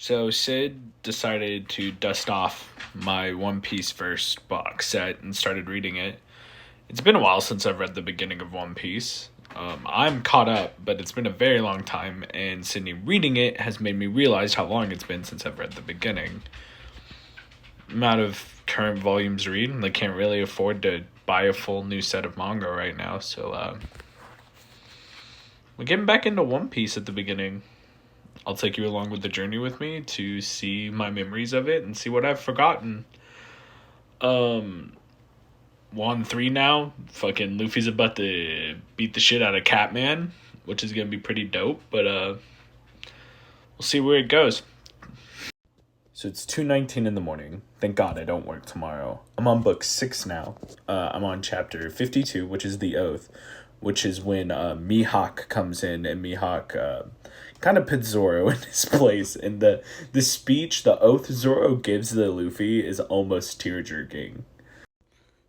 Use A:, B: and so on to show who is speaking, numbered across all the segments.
A: So Sid decided to dust off my One Piece first box set and started reading it. It's been a while since I've read the beginning of One Piece. I'm caught up, but it's been a very long time, and Sydney reading it has made me realize how long it's been since I've read the beginning. I'm out of current volumes to read, and I can't really afford to buy a full new set of manga right now, so we're getting back into One Piece at the beginning. I'll take you along with the journey with me to see my memories of it and see what I've forgotten. Um, 1-3 now. Fucking Luffy's about to beat the shit out of Catman, which is gonna be pretty dope. But we'll see where it goes. So it's 2:19 in the morning. Thank God I don't work tomorrow. I'm on book 6 now. I'm on chapter 52, which is the Oath, which is when Mihawk comes in, and Mihawk kind of puts Zoro in his place. And the speech, the oath Zoro gives to Luffy is almost tear-jerking.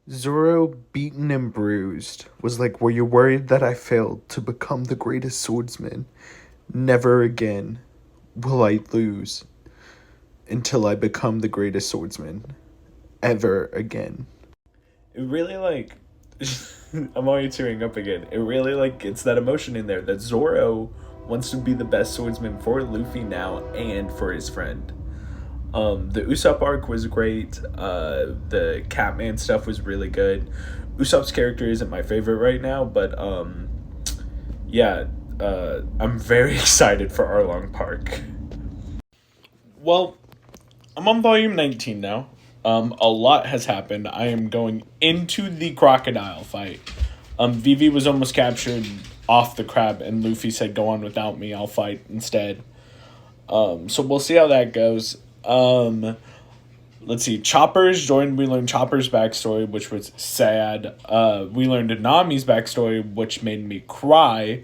B: Zoro, beaten and bruised, was like, "Were you worried that I failed to become the greatest swordsman? Never again will I lose until I become the greatest swordsman. Ever again."
A: It really, like... I'm already tearing up again. It really, like, gets that emotion in there that Zoro wants to be the best swordsman for Luffy now and for his friend. The Usopp arc was great. The Catman stuff was really good. Usopp's character isn't my favorite right now, but yeah, I'm very excited for Arlong Park. Well, I'm on volume 19 now. A lot has happened. I am going into the crocodile fight. Vivi was almost captured off the crab, and Luffy said, "Go on without me. I'll fight instead." So we'll see how that goes. Let's see. Chopper's joined. We learned Chopper's backstory, which was sad. We learned Nami's backstory, which made me cry.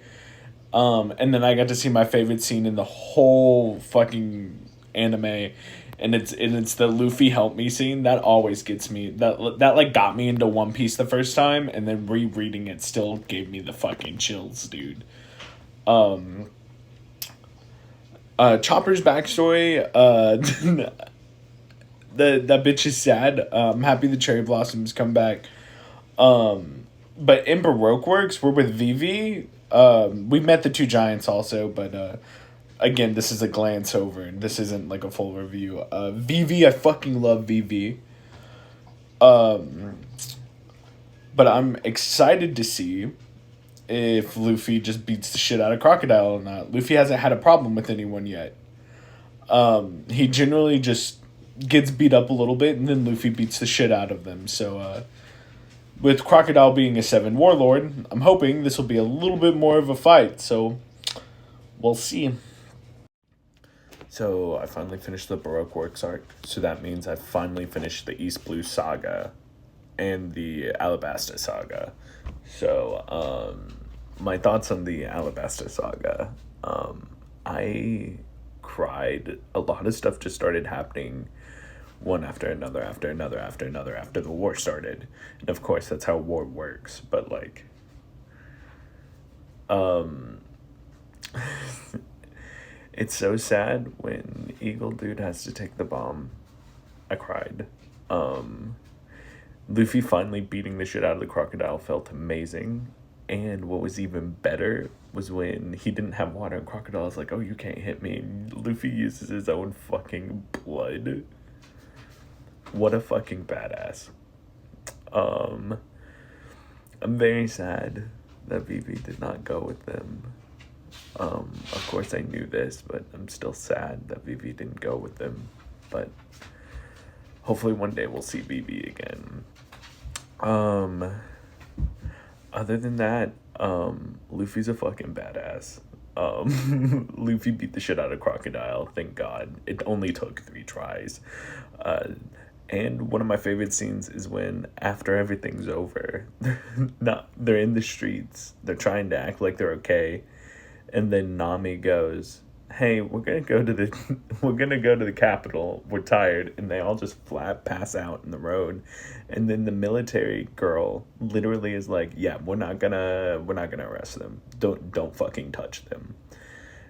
A: And then I got to see my favorite scene in the whole fucking anime, and it's the Luffy help me scene that always gets me. That like got me into One Piece the first time, and then rereading it still gave me the fucking chills, dude. Chopper's backstory, that bitch is sad. I'm happy the cherry blossoms come back. But in Baroque works, we're with Vivi. We met the two giants also, but again, this is a glance over, and this isn't like a full review. Vivi, I fucking love Vivi. But I'm excited to see if Luffy just beats the shit out of Crocodile or not. Luffy hasn't had a problem with anyone yet. He generally just gets beat up a little bit, and then Luffy beats the shit out of them. So, with Crocodile being a 7 warlord, I'm hoping this will be a little bit more of a fight. So, we'll see. So, I finally finished the Baroque Works arc. So that means I finally finished the East Blue Saga and the Alabasta Saga. So, my thoughts on the Alabasta Saga. I cried. A lot of stuff just started happening one after another, after another, after another, after the war started. And of course, that's how war works. But, like, it's so sad when Eagle Dude has to take the bomb. I cried. Luffy finally beating the shit out of the crocodile felt amazing. And what was even better was when he didn't have water and Crocodile was like, "Oh, you can't hit me." And Luffy uses his own fucking blood. What a fucking badass. I'm very sad that Vivi did not go with them. Of course I knew this, but I'm still sad that Vivi didn't go with them. But hopefully one day we'll see Vivi again. Other than that, Luffy's a fucking badass. Luffy beat the shit out of Crocodile, thank God. It only took 3 tries. And one of my favorite scenes is when, after everything's over, they're in the streets, they're trying to act like they're okay, and then Nami goes, "Hey, we're gonna go to the capital. We're tired," and they all just flat pass out in the road. And then the military girl literally is like, "Yeah, we're not gonna arrest them. Don't fucking touch them."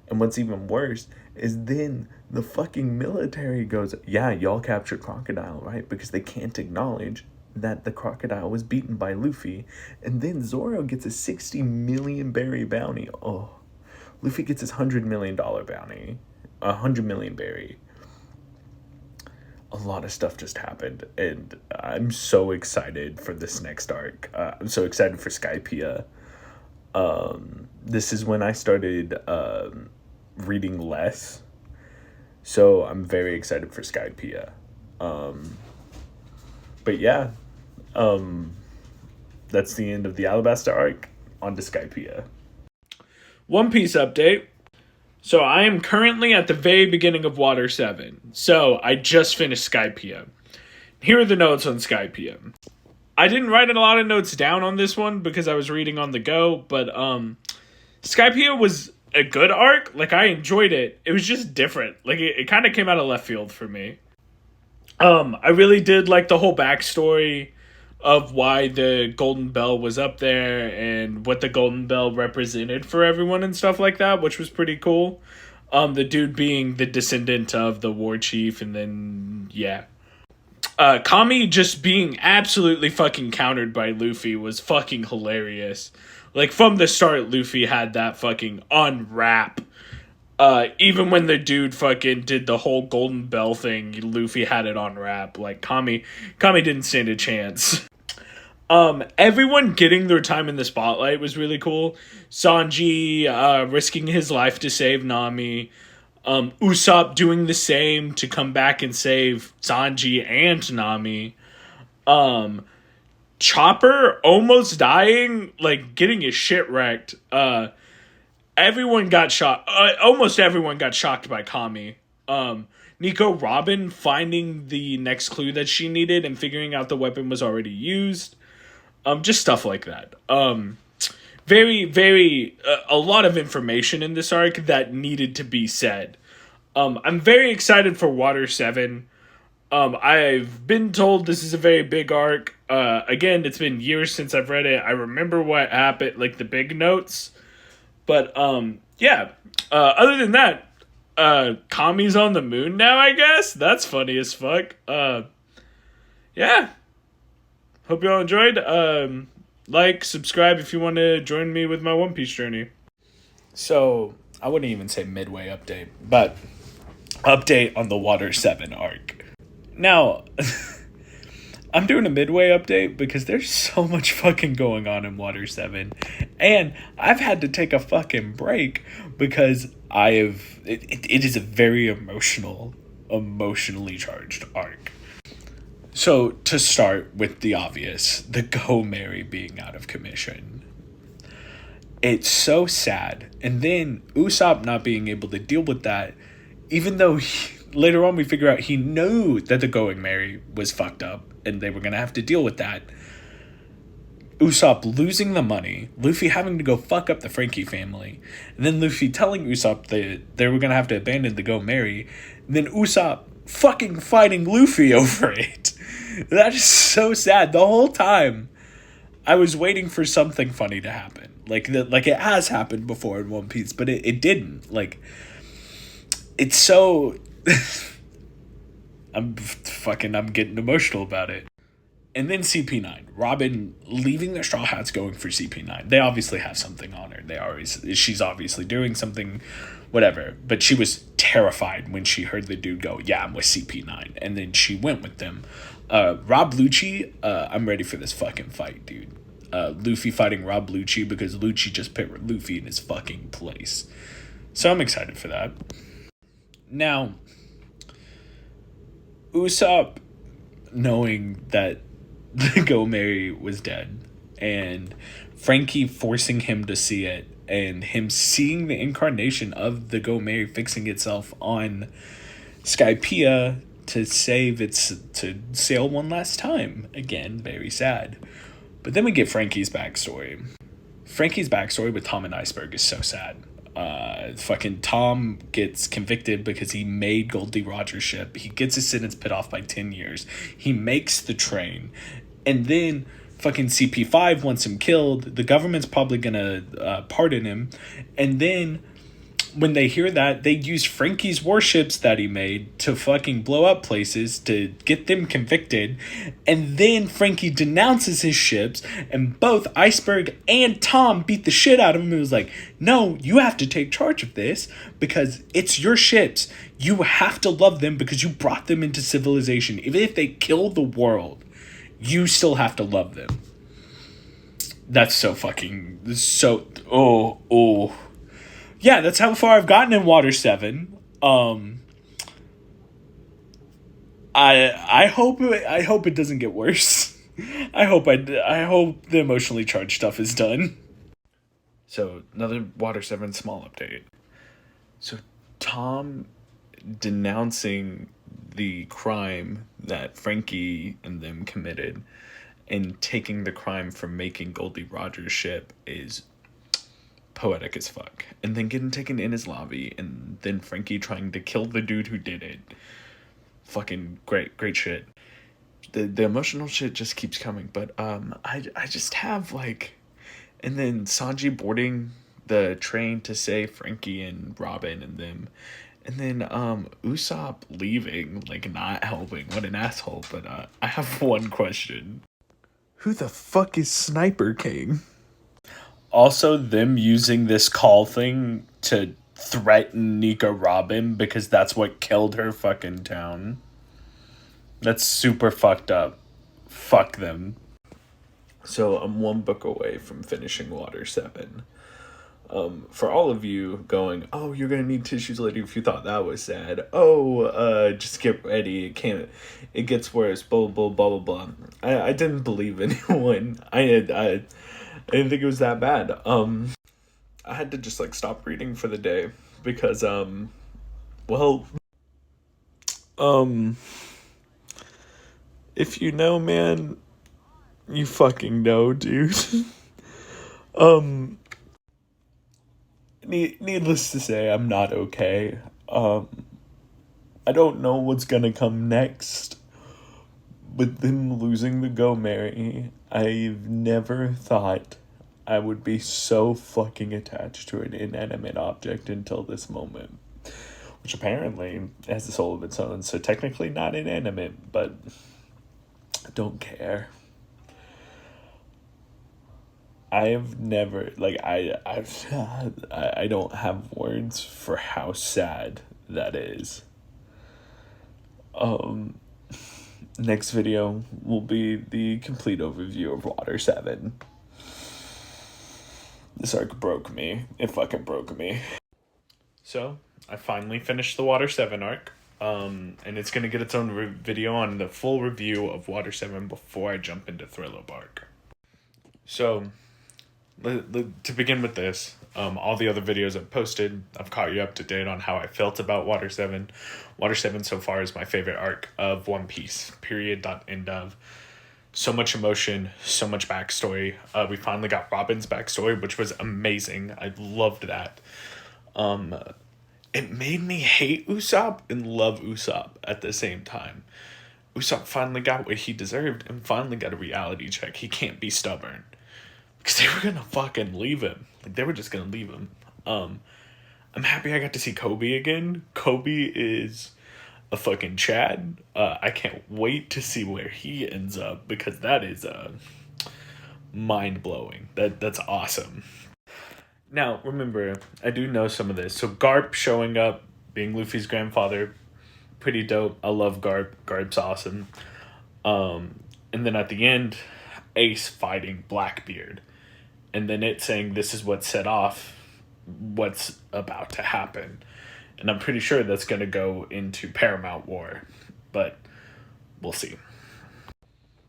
A: And what's even worse is then the fucking military goes, yeah, y'all captured Crocodile, right? Because they can't acknowledge that the crocodile was beaten by Luffy. And then Zoro gets a 60 million berry bounty. Oh, Luffy gets his $100 million bounty. 100 million berry. A lot of stuff just happened, and I'm so excited for this next arc. I'm so excited for Skypiea. This is when I started reading less, so I'm very excited for Skypiea. But yeah, that's the end of the Alabasta arc. On to Skypiea.
C: One Piece update. So I am currently at the very beginning of Water 7. So I just finished Skypiea. Here are the notes on Skypiea. I didn't write a lot of notes down on this one because I was reading on the go, but Skypiea was a good arc. Like, I enjoyed it. It was just different. Like, it kind of came out of left field for me. I really did like the whole backstory of why the Golden Bell was up there and what the Golden Bell represented for everyone and stuff like that, which was pretty cool. The dude being the descendant of the war chief, and then, yeah. Kami just being absolutely fucking countered by Luffy was fucking hilarious. Like, from the start, Luffy had that fucking unwrap. Even when the dude fucking did the whole Golden Bell thing, Luffy had it on wrap. Like, Kami didn't stand a chance. Everyone getting their time in the spotlight was really cool. Sanji, risking his life to save Nami. Usopp doing the same to come back and save Sanji and Nami. Chopper almost dying, like, getting his shit wrecked. Everyone got shocked. Almost everyone got shocked by Kami. Nico Robin finding the next clue that she needed and figuring out the weapon was already used. Just stuff like that. Very, very, a lot of information in this arc that needed to be said. I'm very excited for Water 7. I've been told this is a very big arc. Again, it's been years since I've read it. I remember what happened, like the big notes. But, yeah. Other than that, Kami's on the moon now, I guess? That's funny as fuck. Yeah. Hope you all enjoyed. Like, subscribe if you want to join me with my One Piece journey.
A: So, I wouldn't even say midway update, but update on the Water 7 arc. Now, I'm doing a midway update because there's so much fucking going on in Water 7. And I've had to take a fucking break because it is a very emotionally charged arc. So, to start with the obvious, the Go Mary being out of commission. It's so sad. And then Usopp not being able to deal with that, even though later on we figure out he knew that the Going Mary was fucked up and they were going to have to deal with that. Usopp losing the money, Luffy having to go fuck up the Frankie family, and then Luffy telling Usopp that they were going to have to abandon the Go Mary, and then Usopp fucking fighting Luffy over it. That is so sad. The whole time, I was waiting for something funny to happen. Like it has happened before in One Piece, but it didn't. Like, it's so... I'm getting emotional about it. And then CP9. Robin leaving the Straw Hats going for CP9. They obviously have something on her. She's obviously doing something, whatever. But she was terrified when she heard the dude go, yeah, I'm with CP9. And then she went with them. Rob Lucci, I'm ready for this fucking fight, dude. Luffy fighting Rob Lucci because Lucci just put Luffy in his fucking place. So I'm excited for that. Now, Usopp knowing that the Go Mary was dead and Frankie forcing him to see it and him seeing the incarnation of the Go Mary fixing itself on Skypiea to sail one last time. Again, very sad. But then we get Frankie's backstory. Frankie's backstory with Tom and Iceberg is so sad. Fucking Tom gets convicted because he made Goldie Roger's ship. He gets his sentence put off by 10 years. He makes the train. And then fucking CP5 wants him killed. The government's probably gonna pardon him. And then
C: when they hear that, they use Frankie's warships that he made to fucking blow up places to get them convicted. And then Frankie denounces his ships, and both Iceberg and Tom beat the shit out of him and was like, no, you have to take charge of this because it's your ships. You have to love them because you brought them into civilization. Even if they kill the world, you still have to love them. That's so fucking... So... Oh. Yeah, that's how far I've gotten in Water 7. I hope it doesn't get worse. I hope the emotionally charged stuff is done. So, another Water 7 small update. So, Tom denouncing the crime that Frankie and them committed and taking the crime from making Goldie Roger's ship is poetic as fuck. And then getting taken in his lobby, and then Frankie trying to kill the dude who did it. Fucking great shit. The emotional shit just keeps coming, but I just have like, and then Sanji boarding the train to save Frankie and Robin and them, and then Usopp leaving, like not helping. What an asshole. But I have one question.
B: Who the fuck is Sniper King?
C: Also, them using this call thing to threaten Nika Robin because that's what killed her fucking town. That's super fucked up. Fuck them. So I'm one book away from finishing Water 7. For all of you going, oh, you're gonna need tissues later if you thought that was sad. Oh, just get ready. It gets worse. Blah blah blah blah blah. I didn't believe anyone. I didn't think it was that bad. I had to just like stop reading for the day because if you know, man, you fucking know, dude. Needless to say, I'm not okay. I don't know what's gonna come next. But them losing the Go Mary, I've never thought I would be so fucking attached to an inanimate object until this moment. Which apparently has a soul of its own, so technically not inanimate, but I don't care. I have never, like, I don't have words for how sad that is. Next video will be the complete overview of Water 7. This arc broke me. It fucking broke me. So, I finally finished the Water 7 arc. And it's gonna get its own video on the full review of Water 7 before I jump into Thriller Bark. So, to begin with this, all the other videos I've posted, I've caught you up to date on how I felt about Water 7. Water 7 so far is my favorite arc of One Piece, period, end of. So much emotion, so much backstory. We finally got Robin's backstory, which was amazing. I loved that. It made me hate Usopp and love Usopp at the same time. Usopp finally got what he deserved and finally got a reality check. He can't be stubborn. Because they were going to fucking leave him. Like, they were just going to leave him. I'm happy I got to see Kobe again. Kobe is a fucking Chad. I can't wait to see where he ends up because that is mind-blowing. That's awesome. Now, remember, I do know some of this. So Garp showing up, being Luffy's grandfather, pretty dope. I love Garp. Garp's awesome. And then at the end, Ace fighting Blackbeard. And then it saying this is what set off what's about to happen. And I'm pretty sure that's going to go into Paramount War. But we'll see.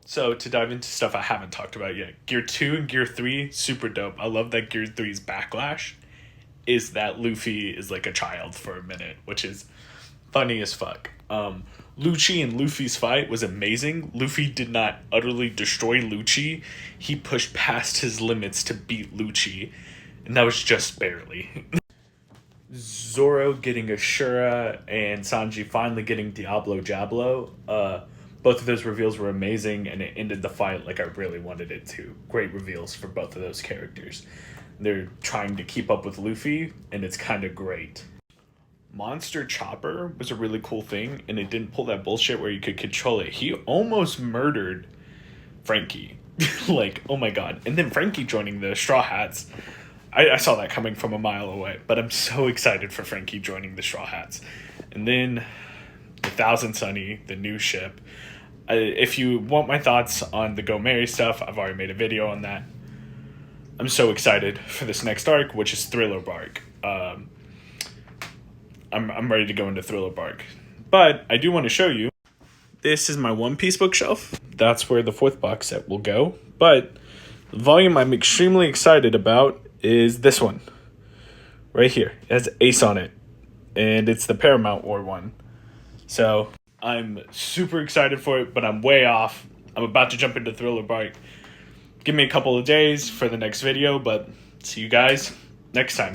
C: So to dive into stuff I haven't talked about yet. Gear 2 and Gear 3, super dope. I love that Gear 3's backlash is that Luffy is like a child for a minute, which is funny as fuck. Lucci and Luffy's fight was amazing. Luffy did not utterly destroy Lucci. He pushed past his limits to beat Lucci, and that was just barely. Zoro getting Ashura and Sanji finally getting Diablo Jablo. Both of those reveals were amazing, and it ended the fight like I really wanted it to. Great reveals for both of those characters. They're trying to keep up with Luffy, and it's kind of great. Monster Chopper was a really cool thing, and it didn't pull that bullshit where you could control it. He almost murdered Frankie. Like, oh my god. And then Frankie joining the Straw Hats. I saw that coming from a mile away, but I'm so excited for Frankie joining the Straw Hats. And then the Thousand Sunny, the new ship. If you want my thoughts on the Go Mary stuff, I've already made a video on that. I'm so excited for this next arc, which is Thriller Bark. I'm ready to go into Thriller Bark. But I do want to show you. This is my One Piece bookshelf. That's where the 4th box set will go. But the volume I'm extremely excited about is this one. Right here. It has Ace on it. And it's the Paramount War one. So I'm super excited for it, but I'm way off. I'm about to jump into Thriller Bark. Give me a couple of days for the next video, but see you guys next time.